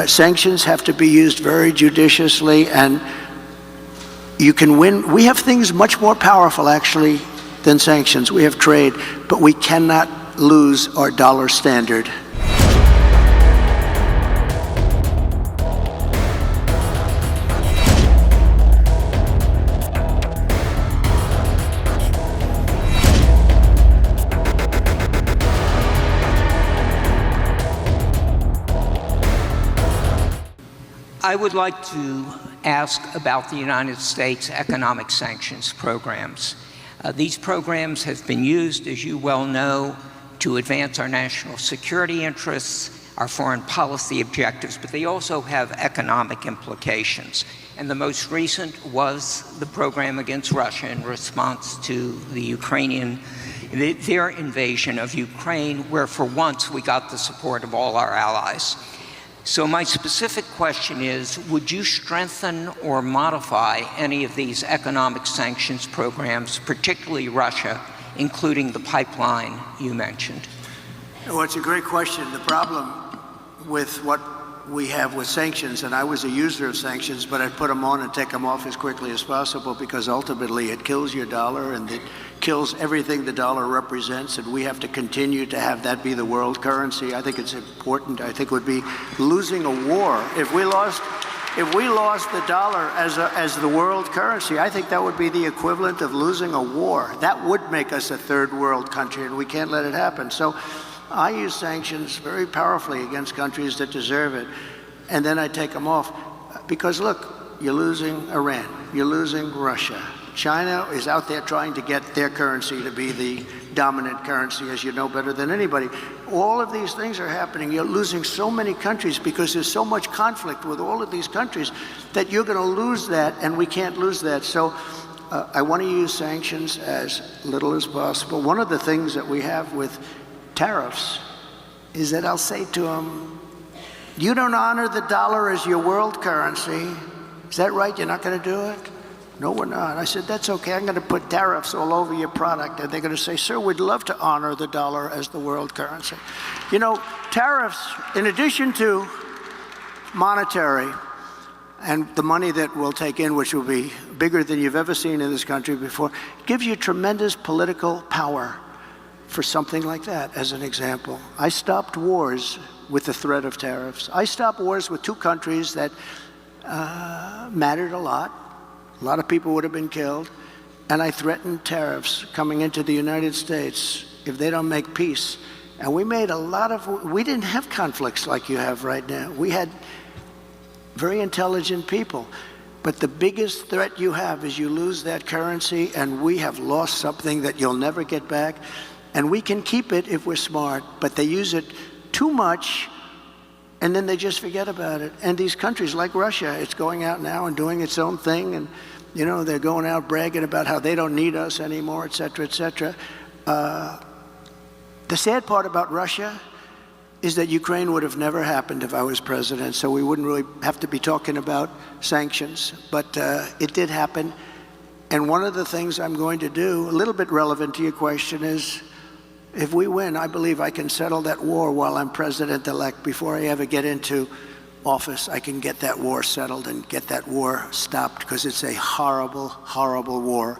Sanctions have to be used very judiciously, and you can win. We have things much more powerful, actually, than sanctions. We have trade, but we cannot lose our dollar standard. I would like to ask about the United States economic sanctions programs. These programs have been used, as you well know, to advance our national security interests, our foreign policy objectives, but they also have economic implications. And the most recent was the program against Russia in response to their invasion of Ukraine, where for once we got the support of all our allies. So my specific question is, would you strengthen or modify any of these economic sanctions programs, particularly Russia, including the pipeline you mentioned? Well, it's a great question. The problem with what we have with sanctions, and I was a user of sanctions, but I put them on and take them off as quickly as possible, because ultimately it kills your dollar and it kills everything the dollar represents, and we have to continue to have that be the world currency. I think it's important. I think it would be losing a war if we lost the dollar as the world currency. I think that would be the equivalent of losing a war. That would make us a third world country, and we can't let it happen. So I use sanctions very powerfully against countries that deserve it, and then I take them off. Because look, you're losing Iran, you're losing Russia. China is out there trying to get their currency to be the dominant currency, as you know better than anybody. All of these things are happening. You're losing so many countries because there's so much conflict with all of these countries that you're going to lose that, and we can't lose that. So I want to use sanctions as little as possible. One of the things that we have with tariffs is that I'll say to them, you don't honor the dollar as your world currency. Is that right? You're not going to do it? No, we're not. I said, that's okay. I'm going to put tariffs all over your product. And they're going to say, sir, we'd love to honor the dollar as the world currency. You know, tariffs, in addition to monetary and the money that we'll take in, which will be bigger than you've ever seen in this country before, gives you tremendous political power for something like that. As an example, I stopped wars with the threat of tariffs. I stopped wars with two countries that mattered a lot. A lot of people would have been killed, and I threatened tariffs coming into the United States if they don't make peace. And we made we didn't have conflicts like you have right now. We had very intelligent people. But the biggest threat you have is you lose that currency, and we have lost something that you'll never get back. And we can keep it if we're smart, but they use it too much, and then they just forget about it. And these countries like Russia, it's going out now and doing its own thing, and you know, they're going out bragging about how they don't need us anymore, et cetera, et cetera. The sad part about Russia is that Ukraine would have never happened if I was president, so we wouldn't really have to be talking about sanctions. But it did happen. And one of the things I'm going to do, a little bit relevant to your question, is if we win, I believe I can settle that war while I'm president-elect. Before I ever get into office, I can get that war settled and get that war stopped, because it's a horrible, horrible war.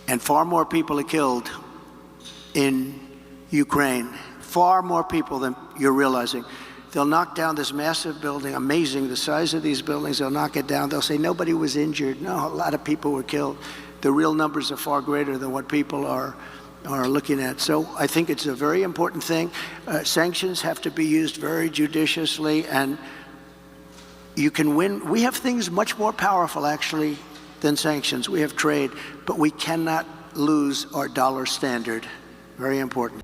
And far more people are killed in Ukraine, far more people than you're realizing. They'll knock down this massive building, amazing, the size of these buildings, they'll knock it down. They'll say nobody was injured. No, a lot of people were killed. The real numbers are far greater than what people are looking at. So I think it's a very important thing. Sanctions have to be used very judiciously, and you can win. We have things much more powerful, actually, than sanctions. We have trade, but we cannot lose our dollar standard. Very important.